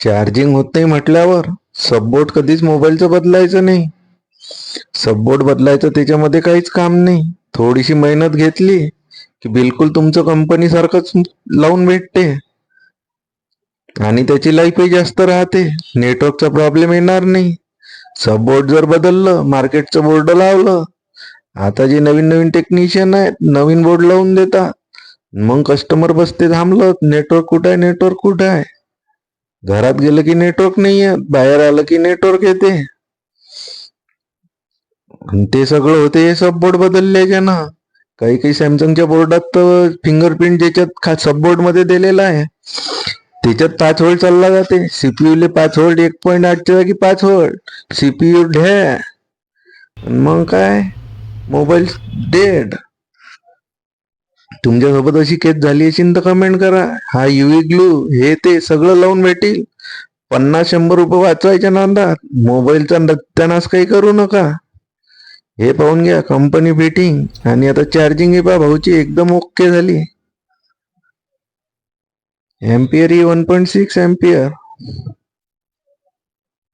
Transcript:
Charging होत नाही म्हटल्यावर सबबोर्ड कधीच मोबाईलचं बदलायचं नाही. सबबोर्ड बदलायचं त्याच्यामध्ये काहीच काम नाही. थोडीशी मेहनत घेतली की बिलकुल तुमचं कंपनी सारखंच लावून भेटते आणि त्याची लाईफही जास्त राहते. नेटवर्कचा प्रॉब्लेम येणार नाही. सबबोर्ड जर बदललं, मार्केटचं बोर्ड लावलं, आता जे नवीन नवीन टेक्निशियन आहेत नवीन बोर्ड लावून देतात. मग कस्टमर बसते थांबलं, नेटवर्क कुठं आहे, नेटवर्क कुठं आहे. घरात गेलं की नेटवर्क नाही आहे, बाहेर आलं की नेटवर्क येते. ते सगळं होते हे सबबोर्ड बदलल्याच्या ना. काही काही सॅमसंगच्या बोर्डात तर फिंगरप्रिंट ज्याच्यात सबबोर्ड मध्ये दिलेला आहे त्याच्यात 5 व्होल्ट चालला जाते. सीपीयू ले 5 व्होल्ट 1.8च्या जागी 5 व्होल्ट सीपीयू ढे. मग काय मोबाईल डेड. तुमच्यासोबत अशी केस झाली असेल तर कमेंट करा. हा युवी ग्लू हे ते सगळं लावून भेटेल. 50-100 रुपये वाचवायच्या नादात मोबाईलचा सत्यानाश काही करू नका. हे पाहून घ्या कंपनी फिटिंग. आणि आता चार्जिंग ही पहा भाऊची एकदम ओके झाली. एम्पियर ही 1.6 एम्पियर.